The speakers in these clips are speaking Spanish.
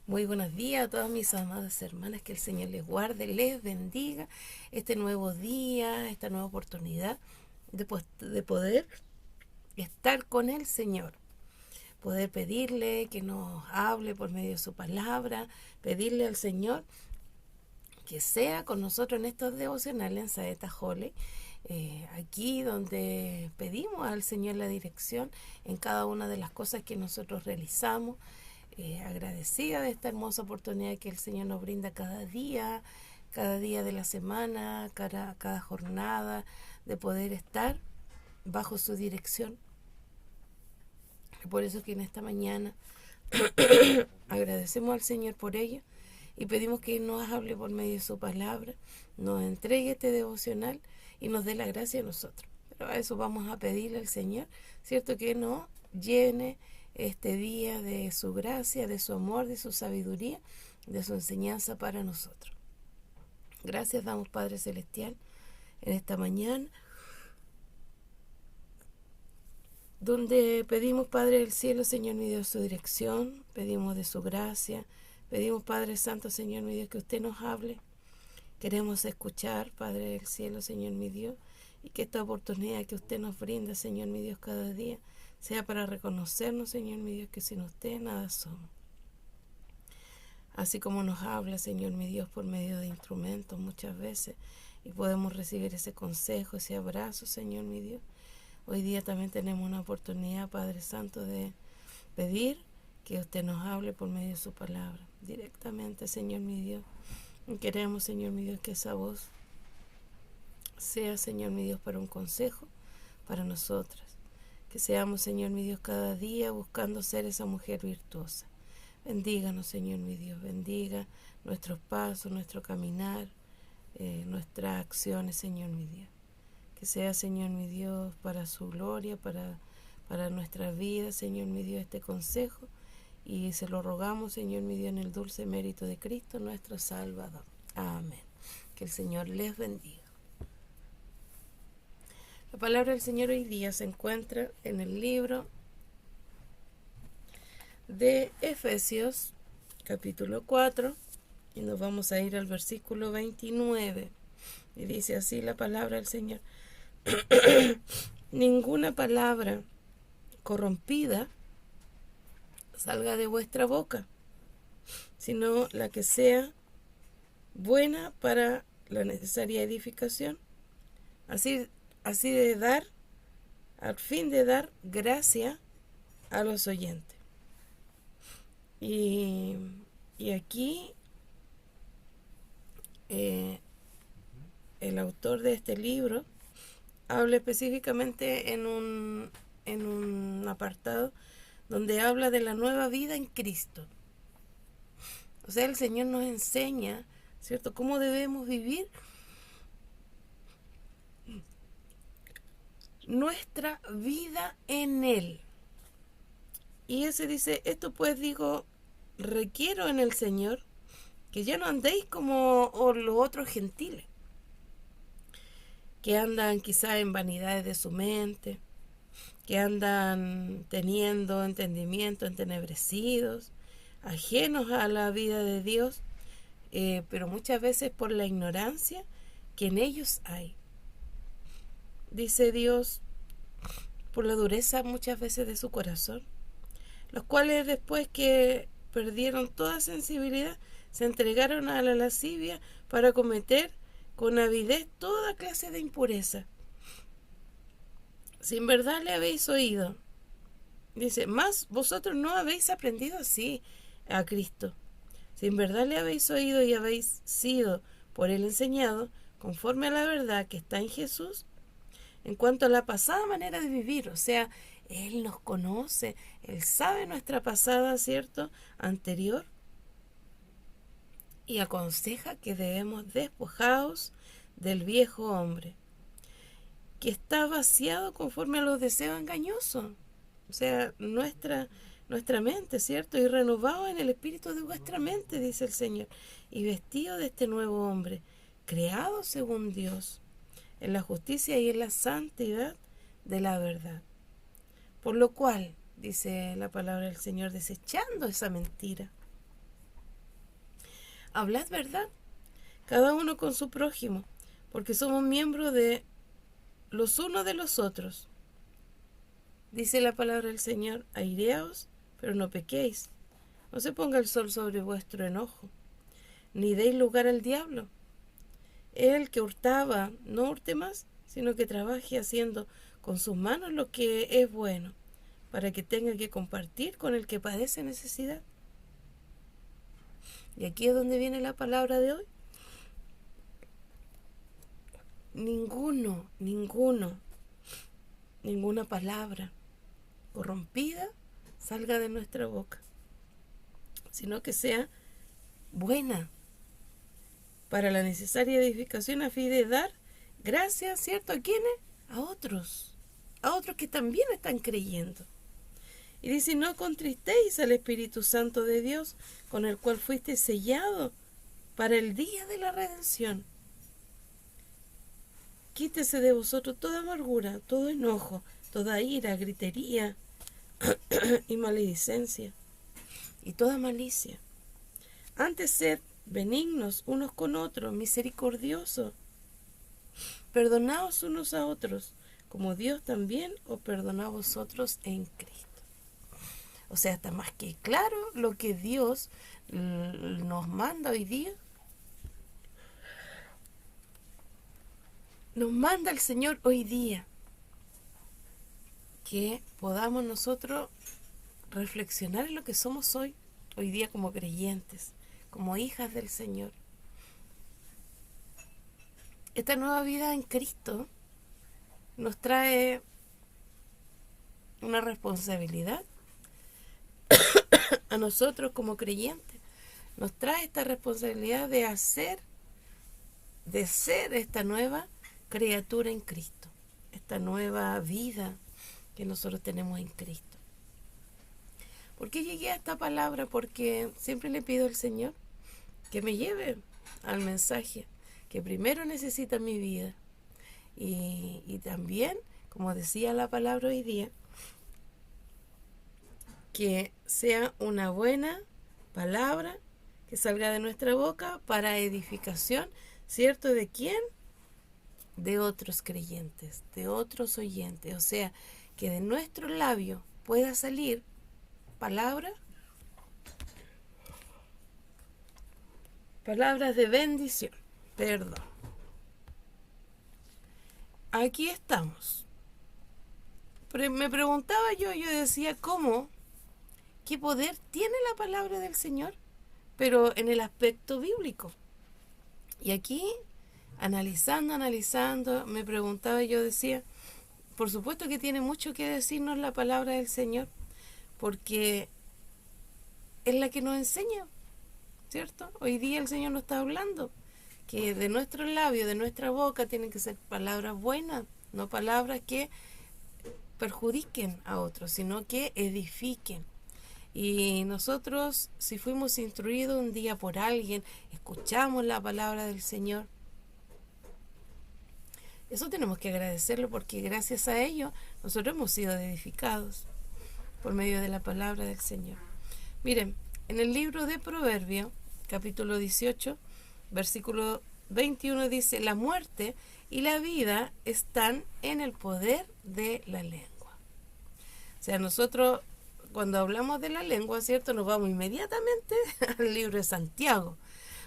Muy buenos días a todas mis amadas hermanas, que el Señor les guarde, les bendiga este nuevo día, esta nueva oportunidad de poder estar con el Señor, poder pedirle que nos hable por medio de su palabra, pedirle al Señor que sea con nosotros en estos devocionales en Saeta Jole, aquí donde pedimos al Señor la dirección en cada una de las cosas que nosotros realizamos. Agradecida de esta hermosa oportunidad que el Señor nos brinda cada día de la semana, cada jornada, de poder estar bajo su dirección. Por eso que en esta mañana agradecemos al Señor por ella y pedimos que nos hable por medio de su palabra, nos entregue este devocional y nos dé la gracia a nosotros. Pero a eso vamos a pedirle al Señor, ¿cierto? Que nos llene este día de su gracia, de su amor, de su sabiduría, de su enseñanza para nosotros. Gracias damos, Padre Celestial, en esta mañana, donde pedimos, Padre del cielo, Señor mi Dios, su dirección, pedimos de su gracia, pedimos, Padre Santo, Señor mi Dios, que usted nos hable. Queremos escuchar, Padre del cielo, Señor mi Dios, y que esta oportunidad que usted nos brinda, Señor mi Dios, cada día, sea para reconocernos, Señor mi Dios, que sin usted nada somos. Así como nos habla, Señor mi Dios, por medio de instrumentos muchas veces, y podemos recibir ese consejo, ese abrazo, Señor mi Dios. Hoy día también tenemos una oportunidad, Padre Santo, de pedir que usted nos hable por medio de su palabra, directamente, Señor mi Dios. Y queremos, Señor mi Dios, que esa voz sea, Señor mi Dios, para un consejo para nosotras. Que seamos, Señor mi Dios, cada día buscando ser esa mujer virtuosa. Bendíganos, Señor mi Dios, bendiga nuestros pasos, nuestro caminar, nuestras acciones, Señor mi Dios. Que sea, Señor mi Dios, para su gloria, para nuestra vida, Señor mi Dios, este consejo. Y se lo rogamos, Señor mi Dios, en el dulce mérito de Cristo, nuestro Salvador. Amén. Que el Señor les bendiga. La palabra del Señor hoy día se encuentra en el libro de Efesios, capítulo 4, y nos vamos a ir al versículo 29. Y dice así la palabra del Señor. Ninguna palabra corrompida salga de vuestra boca, sino la que sea buena para la necesaria edificación, así de dar, al fin de dar gracia a los oyentes. Y aquí el autor de este libro habla específicamente en un apartado donde habla de la nueva vida en Cristo. O sea, el Señor nos enseña, ¿cierto?, cómo debemos vivir nuestra vida en Él. Y ese dice, esto pues digo, requiero en el Señor que ya no andéis como los otros gentiles, que andan quizá en vanidades de su mente, que andan teniendo entendimiento entenebrecidos, ajenos a la vida de Dios, pero muchas veces por la ignorancia que en ellos hay. Dice Dios, por la dureza muchas veces de su corazón, los cuales después que perdieron toda sensibilidad, se entregaron a la lascivia para cometer con avidez toda clase de impureza. Si en verdad le habéis oído, dice, más vosotros no habéis aprendido así a Cristo. Si en verdad le habéis oído y habéis sido por él enseñado, conforme a la verdad que está en Jesús, en cuanto a la pasada manera de vivir, o sea, Él nos conoce, Él sabe nuestra pasada, ¿cierto?, anterior, y aconseja que debemos despojados del viejo hombre, que está vaciado conforme a los deseos engañosos, o sea, nuestra mente, ¿cierto?, y renovado en el espíritu de vuestra mente, dice el Señor, y vestido de este nuevo hombre, creado según Dios, en la justicia y en la santidad de la verdad. Por lo cual, dice la palabra del Señor, desechando esa mentira. Hablad verdad, cada uno con su prójimo, porque somos miembros de los unos de los otros. Dice la palabra del Señor, aireaos, pero no pequéis. No se ponga el sol sobre vuestro enojo, ni deis lugar al diablo. El que hurtaba, no hurte más, sino que trabaje haciendo con sus manos lo que es bueno, para que tenga que compartir con el que padece necesidad. Y aquí es donde viene la palabra de hoy. Ninguna palabra corrompida salga de nuestra boca, sino que sea buena para la necesaria edificación a fin de dar gracias, ¿cierto? ¿A quiénes? A otros que también están creyendo. Y dice, no contristéis al Espíritu Santo de Dios, con el cual fuiste sellado para el día de la redención. Quítese de vosotros toda amargura, todo enojo, toda ira, gritería y maledicencia, y toda malicia. Antes sed benignos unos con otros, misericordiosos. Perdonaos unos a otros, como Dios también os perdonó a vosotros en Cristo. O sea, está más que claro lo que Dios nos manda hoy día. Nos manda el Señor hoy día que podamos nosotros reflexionar en lo que somos hoy día como creyentes, como hijas del Señor. Esta nueva vida en Cristo nos trae una responsabilidad a nosotros como creyentes. Nos trae esta responsabilidad de ser esta nueva criatura en Cristo, esta nueva vida que nosotros tenemos en Cristo. ¿Por qué llegué a esta palabra? Porque siempre le pido al Señor que me lleve al mensaje que primero necesita mi vida. Y también, como decía la palabra hoy día, que sea una buena palabra que salga de nuestra boca para edificación, ¿cierto? ¿De quién? De otros creyentes, de otros oyentes. O sea, que de nuestro labio pueda salir palabras de bendición, perdón. Aquí estamos. Me preguntaba yo decía, ¿cómo? ¿Qué poder tiene la palabra del Señor? Pero en el aspecto bíblico. Y aquí, analizando, me preguntaba yo decía, por supuesto que tiene mucho que decirnos la palabra del Señor, porque es la que nos enseña, ¿cierto? Hoy día el Señor nos está hablando que de nuestros labios, de nuestra boca, tienen que ser palabras buenas, no palabras que perjudiquen a otros, sino que edifiquen. Y nosotros, si fuimos instruidos un día por alguien, escuchamos la palabra del Señor, eso tenemos que agradecerlo, porque gracias a ello nosotros hemos sido edificados por medio de la palabra del Señor. Miren, en el libro de Proverbios, capítulo 18, versículo 21 dice, la muerte y la vida están en el poder de la lengua. O sea, nosotros cuando hablamos de la lengua, ¿cierto? Nos vamos inmediatamente al libro de Santiago,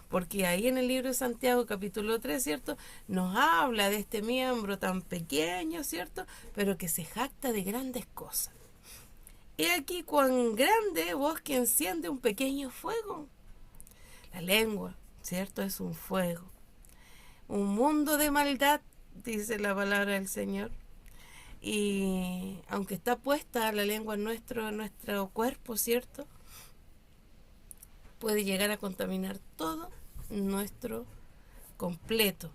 porque ahí en el libro de Santiago, capítulo 3, ¿cierto? Nos habla de este miembro tan pequeño, ¿cierto? Pero que se jacta de grandes cosas. He aquí cuán grande bosque enciende un pequeño fuego. La lengua, ¿cierto? Es un fuego. Un mundo de maldad, dice la palabra del Señor. Y aunque está puesta la lengua en nuestro cuerpo, ¿cierto? Puede llegar a contaminar todo nuestro completo,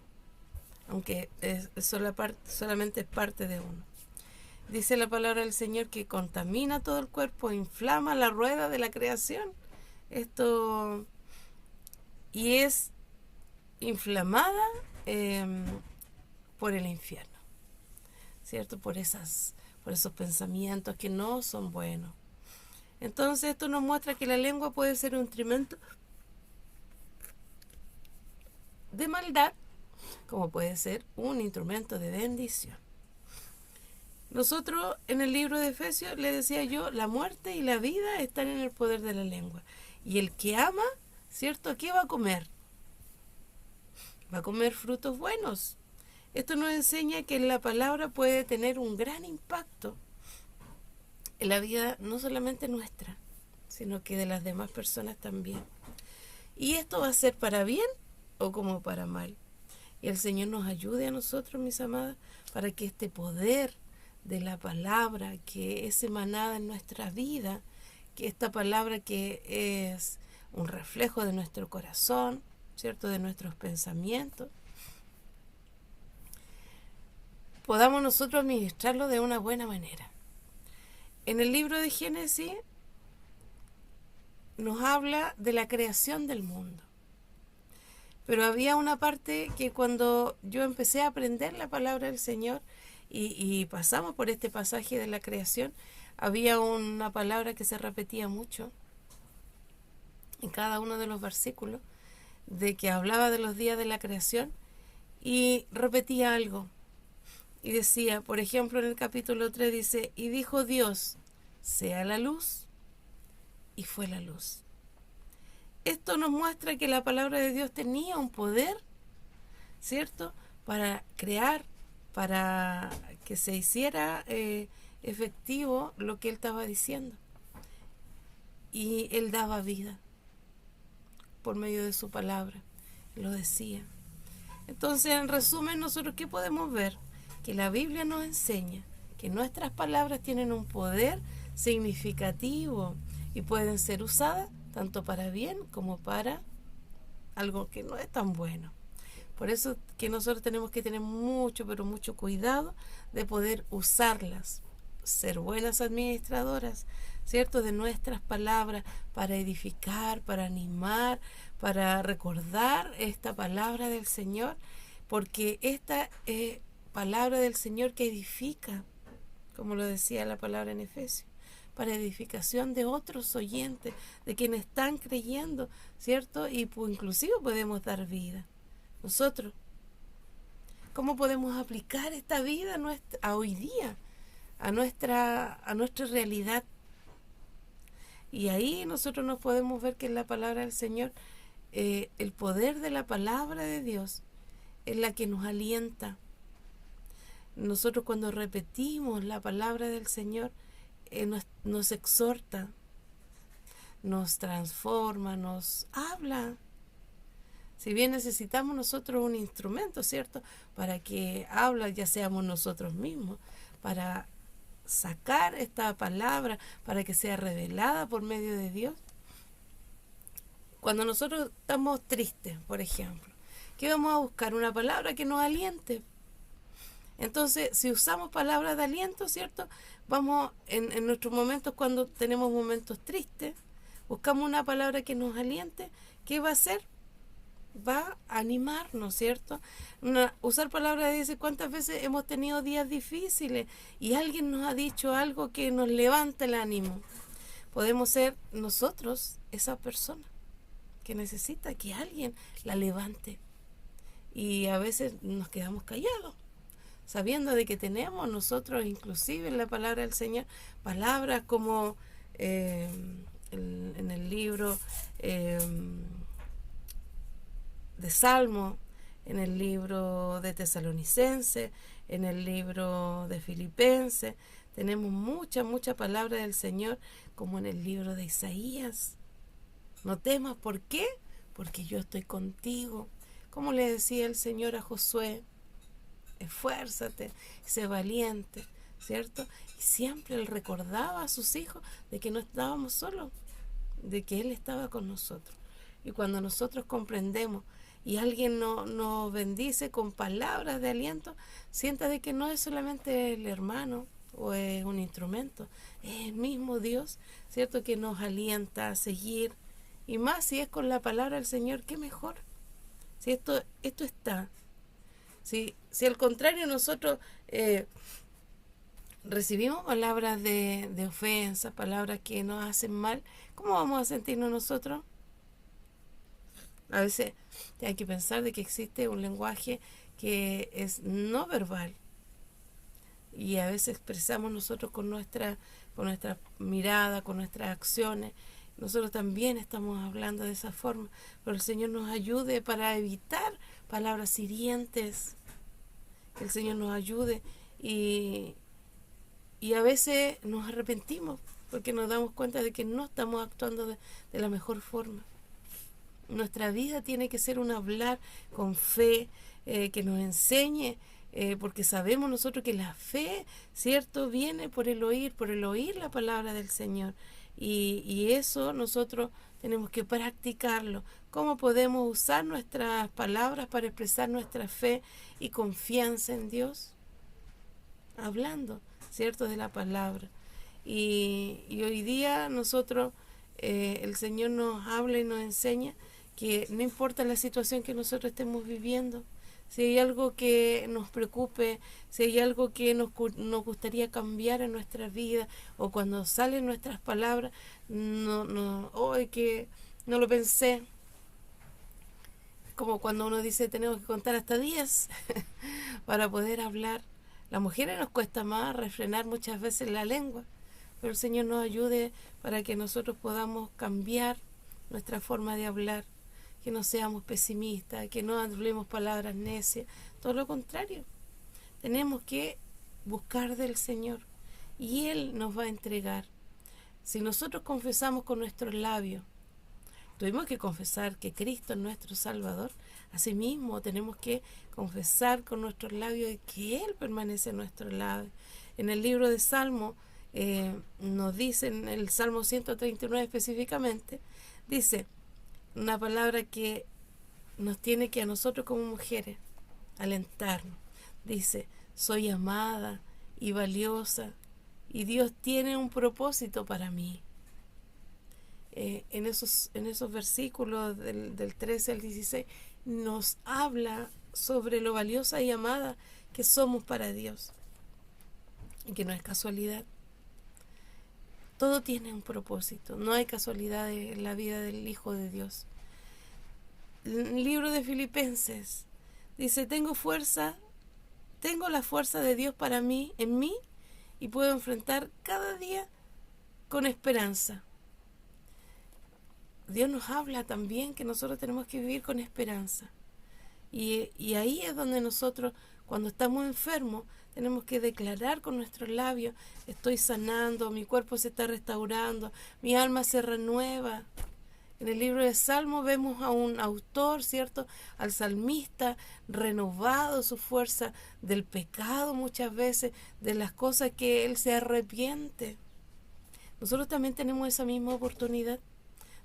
aunque solamente es parte de uno. Dice la palabra del Señor que contamina todo el cuerpo, inflama la rueda de la creación. Esto y es inflamada por el infierno, ¿cierto? Por por esos pensamientos que no son buenos. Entonces esto nos muestra que la lengua puede ser un instrumento de maldad, como puede ser un instrumento de bendición. Nosotros en el libro de Efesios, le decía yo, la muerte y la vida están en el poder de la lengua. Y el que ama, ¿cierto? ¿Qué va a comer? Va a comer frutos buenos. Esto nos enseña que la palabra puede tener un gran impacto en la vida no solamente nuestra, sino que de las demás personas también. Y esto va a ser para bien o como para mal. Y el Señor nos ayude a nosotros, mis amadas, para que este poder de la palabra que es emanada en nuestra vida, que esta palabra que es un reflejo de nuestro corazón, ¿cierto? De nuestros pensamientos, podamos nosotros administrarlo de una buena manera. En el libro de Génesis nos habla de la creación del mundo. Pero había una parte que cuando yo empecé a aprender la palabra del Señor y pasamos por este pasaje de la creación, había una palabra que se repetía mucho en cada uno de los versículos, de que hablaba de los días de la creación y repetía algo. Y decía, por ejemplo, en el capítulo 3 dice, y dijo Dios, sea la luz, y fue la luz. Esto nos muestra que la palabra de Dios tenía un poder, ¿cierto?, para crear, para que se hiciera efectivo lo que Él estaba diciendo. Y Él daba vida por medio de su palabra, lo decía. Entonces, en resumen, nosotros, ¿qué podemos ver? Que la Biblia nos enseña que nuestras palabras tienen un poder significativo y pueden ser usadas tanto para bien como para algo que no es tan bueno. Por eso que nosotros tenemos que tener mucho, pero mucho cuidado de poder usarlas, ser buenas administradoras, ¿cierto?, de nuestras palabras para edificar, para animar, para recordar esta palabra del Señor, porque esta palabra del Señor que edifica, como lo decía la palabra en Efesios, para edificación de otros oyentes, de quienes están creyendo, ¿cierto? Y inclusive podemos dar vida. Nosotros, ¿cómo podemos aplicar esta vida a hoy día, a nuestra realidad? Y ahí nosotros nos podemos ver que en la palabra del Señor, el poder de la palabra de Dios es la que nos alienta. Nosotros cuando repetimos la palabra del Señor, nos exhorta, nos transforma, nos habla. Si bien necesitamos nosotros un instrumento, ¿cierto?, para que habla, ya seamos nosotros mismos, para sacar esta palabra, para que sea revelada por medio de Dios. Cuando nosotros estamos tristes, por ejemplo, ¿qué vamos a buscar? Una palabra que nos aliente. Entonces, si usamos palabras de aliento, ¿cierto?, vamos en nuestros momentos, cuando tenemos momentos tristes, buscamos una palabra que nos aliente. ¿Qué va a hacer? Va a animarnos, ¿cierto? Usar palabras de decir, ¿cuántas veces hemos tenido días difíciles y alguien nos ha dicho algo que nos levanta el ánimo? Podemos ser nosotros esa persona que necesita que alguien la levante. Y a veces nos quedamos callados, sabiendo de que tenemos nosotros, inclusive en la palabra del Señor, palabras como en el libro de Salmo, en el libro de Tesalonicenses, en el libro de Filipenses, tenemos mucha palabra del Señor, como en el libro de Isaías. No temas, ¿por qué? Porque yo estoy contigo. Como le decía el Señor a Josué, esfuérzate, sé valiente, ¿cierto? Y siempre Él recordaba a sus hijos de que no estábamos solos, de que Él estaba con nosotros. Y cuando nosotros comprendemos y alguien nos bendice con palabras de aliento, sienta de que no es solamente el hermano o es un instrumento, es el mismo Dios, ¿cierto?, que nos alienta a seguir. Y más si es con la palabra del Señor, qué mejor. Si esto está. Si al contrario nosotros recibimos palabras de ofensa, palabras que nos hacen mal, ¿cómo vamos a sentirnos nosotros? A veces hay que pensar de que existe un lenguaje que es no verbal, y a veces expresamos nosotros con nuestra mirada, con nuestras acciones. Nosotros también estamos hablando de esa forma, pero el Señor nos ayude para evitar palabras hirientes, que el Señor nos ayude, y a veces nos arrepentimos porque nos damos cuenta de que no estamos actuando de la mejor forma. Nuestra vida tiene que ser un hablar con fe, que nos enseñe, porque sabemos nosotros que la fe, ¿cierto?, viene por el oír la palabra del Señor. Y eso nosotros tenemos que practicarlo. ¿Cómo podemos usar nuestras palabras para expresar nuestra fe y confianza en Dios? Hablando, ¿cierto?, de la palabra. Y hoy día nosotros, el Señor nos habla y nos enseña que no importa la situación que nosotros estemos viviendo, si hay algo que nos preocupe, si hay algo que nos gustaría cambiar en nuestra vida, o cuando salen nuestras palabras, hoy que no lo pensé, como cuando uno dice tenemos que contar hasta 10 para poder hablar. Las mujeres nos cuesta más refrenar muchas veces la lengua, pero el Señor nos ayude para que nosotros podamos cambiar nuestra forma de hablar, que no seamos pesimistas, que no hablemos palabras necias, todo lo contrario. Tenemos que buscar del Señor y Él nos va a entregar. Si nosotros confesamos con nuestros labios, tuvimos que confesar que Cristo es nuestro Salvador, asimismo tenemos que confesar con nuestros labios que Él permanece en nuestros labios. En el libro de Salmo, nos dice, en el Salmo 139 específicamente, dice una palabra que nos tiene que a nosotros como mujeres alentarnos. Dice, soy amada y valiosa y Dios tiene un propósito para mí. En esos versículos del 13 al 16 nos habla sobre lo valiosa y amada que somos para Dios, y que no es casualidad. Todo tiene un propósito, no hay casualidad en la vida del Hijo de Dios. El libro de Filipenses dice, tengo la fuerza de Dios para mí, en mí, y puedo enfrentar cada día con esperanza. Dios nos habla también que nosotros tenemos que vivir con esperanza. Y ahí es donde nosotros, cuando estamos enfermos, tenemos que declarar con nuestros labios, estoy sanando, mi cuerpo se está restaurando, mi alma se renueva. En el libro de Salmos vemos a un autor, ¿cierto?, al salmista, renovado su fuerza del pecado muchas veces, de las cosas que él se arrepiente. Nosotros también tenemos esa misma oportunidad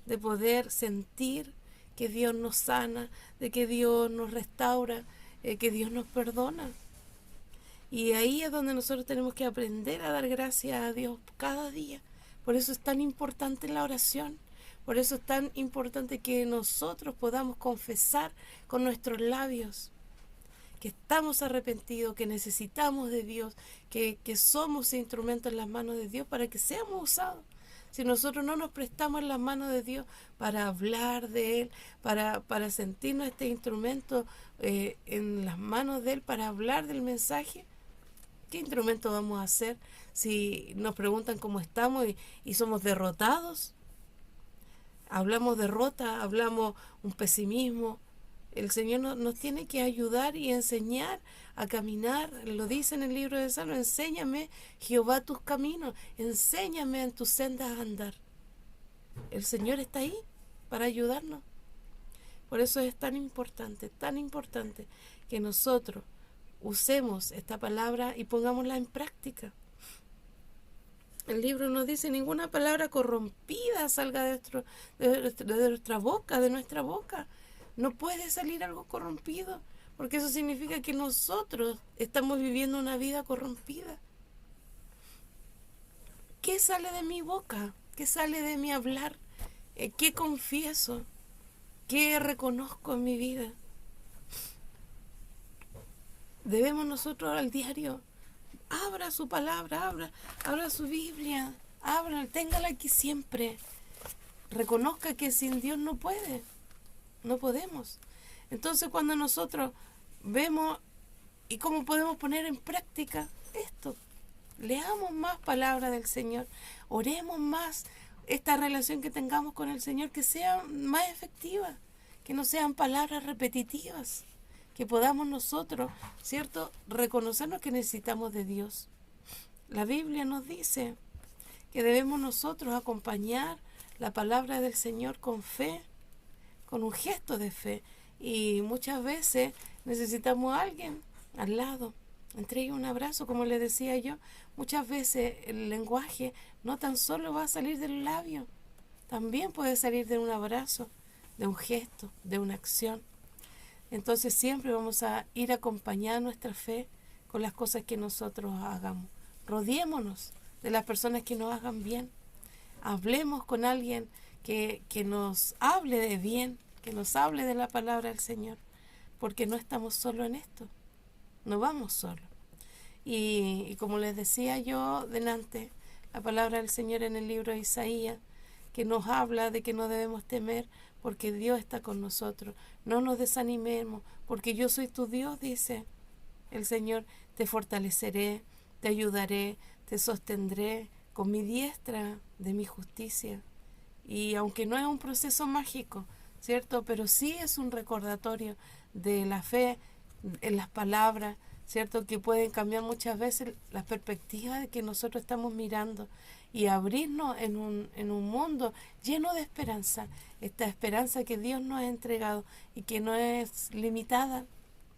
de poder sentir que Dios nos sana, de que Dios nos restaura, que Dios nos perdona. Y ahí es donde nosotros tenemos que aprender a dar gracias a Dios cada día. Por eso es tan importante la oración. Por eso es tan importante que nosotros podamos confesar con nuestros labios que estamos arrepentidos, que necesitamos de Dios, que somos instrumentos en las manos de Dios para que seamos usados. Si nosotros no nos prestamos en las manos de Dios para hablar de Él, para sentirnos este instrumento en las manos de Él, para hablar del mensaje, ¿qué instrumento vamos a hacer si nos preguntan cómo estamos y somos derrotados? Hablamos derrota, hablamos un pesimismo. El Señor nos tiene que ayudar y enseñar a caminar. Lo dice en el libro de Salmos, enséñame, Jehová, tus caminos, enséñame en tus sendas a andar. El Señor está ahí para ayudarnos. Por eso es tan importante que nosotros usemos esta palabra y pongámosla en práctica. El libro nos dice, ninguna palabra corrompida salga de nuestra boca, de nuestra boca. No puede salir algo corrompido, porque eso significa que nosotros estamos viviendo una vida corrompida. ¿Qué sale de mi boca? ¿Qué sale de mi hablar? ¿Qué confieso? ¿Qué reconozco en mi vida? Debemos nosotros al diario abra su palabra, abra su Biblia, abra, téngala aquí siempre. Reconozca que sin Dios no puede, no podemos. Entonces cuando nosotros vemos y cómo podemos poner en práctica esto, leamos más palabra del Señor, oremos más, esta relación que tengamos con el Señor que sea más efectiva, que no sean palabras repetitivas, que podamos nosotros, ¿cierto?, reconocernos que necesitamos de Dios. La Biblia nos dice que debemos nosotros acompañar la palabra del Señor con fe, con un gesto de fe, y muchas veces necesitamos a alguien al lado, entregue un abrazo, como le decía yo. Muchas veces el lenguaje no tan solo va a salir del labio, también puede salir de un abrazo, de un gesto, de una acción. Entonces siempre vamos a ir a acompañar nuestra fe con las cosas que nosotros hagamos. Rodeémonos de las personas que nos hagan bien. Hablemos con alguien que nos hable de bien, que nos hable de la palabra del Señor, porque no estamos solos en esto, no vamos solos. Y como les decía yo delante, la palabra del Señor en el libro de Isaías, que nos habla de que no debemos temer porque Dios está con nosotros. No nos desanimemos, porque yo soy tu Dios, dice el Señor. Te fortaleceré, te ayudaré, te sostendré con mi diestra de mi justicia. Y aunque no es un proceso mágico, ¿cierto?, pero sí es un recordatorio de la fe en las palabras, ¿cierto?, que pueden cambiar muchas veces la perspectiva de que nosotros estamos mirando y abrirnos en un mundo lleno de esperanza, esta esperanza que Dios nos ha entregado y que no es limitada,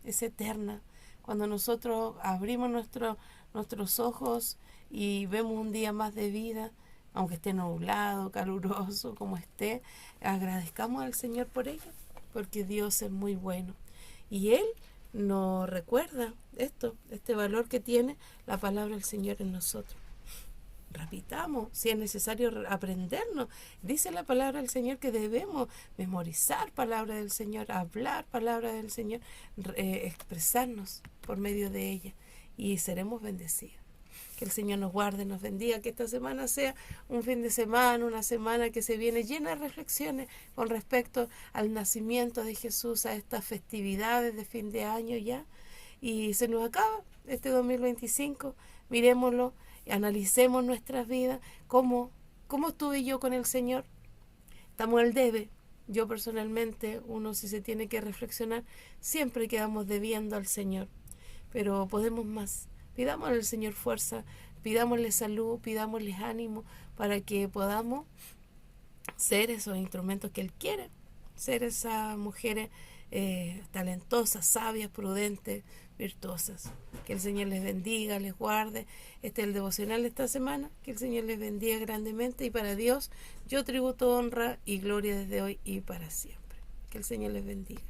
es eterna. Cuando nosotros abrimos nuestros ojos y vemos un día más de vida, aunque esté nublado, caluroso, como esté, agradezcamos al Señor por ello, porque Dios es muy bueno. Y Él nos recuerda este valor que tiene la palabra del Señor en nosotros. Repitamos, si es necesario aprendernos. Dice la palabra del Señor que debemos memorizar palabra del Señor, hablar palabra del Señor, expresarnos por medio de ella, y seremos bendecidos. Que el Señor nos guarde, nos bendiga, que esta semana sea un fin de semana, una semana que se viene llena de reflexiones con respecto al nacimiento de Jesús, a estas festividades de fin de año ya. Y se nos acaba este 2025, mirémoslo, analicemos nuestras vidas, cómo estuve yo con el Señor. Estamos al debe. Yo personalmente, uno si se tiene que reflexionar, siempre quedamos debiendo al Señor, pero podemos más. Pidámosle al Señor fuerza, pidámosle salud, pidámosle ánimo para que podamos ser esos instrumentos que Él quiere, ser esas mujeres talentosas, sabias, prudentes, virtuosas. Que el Señor les bendiga, les guarde. Este es el devocional de esta semana. Que el Señor les bendiga grandemente, y para Dios yo tributo honra y gloria desde hoy y para siempre. Que el Señor les bendiga.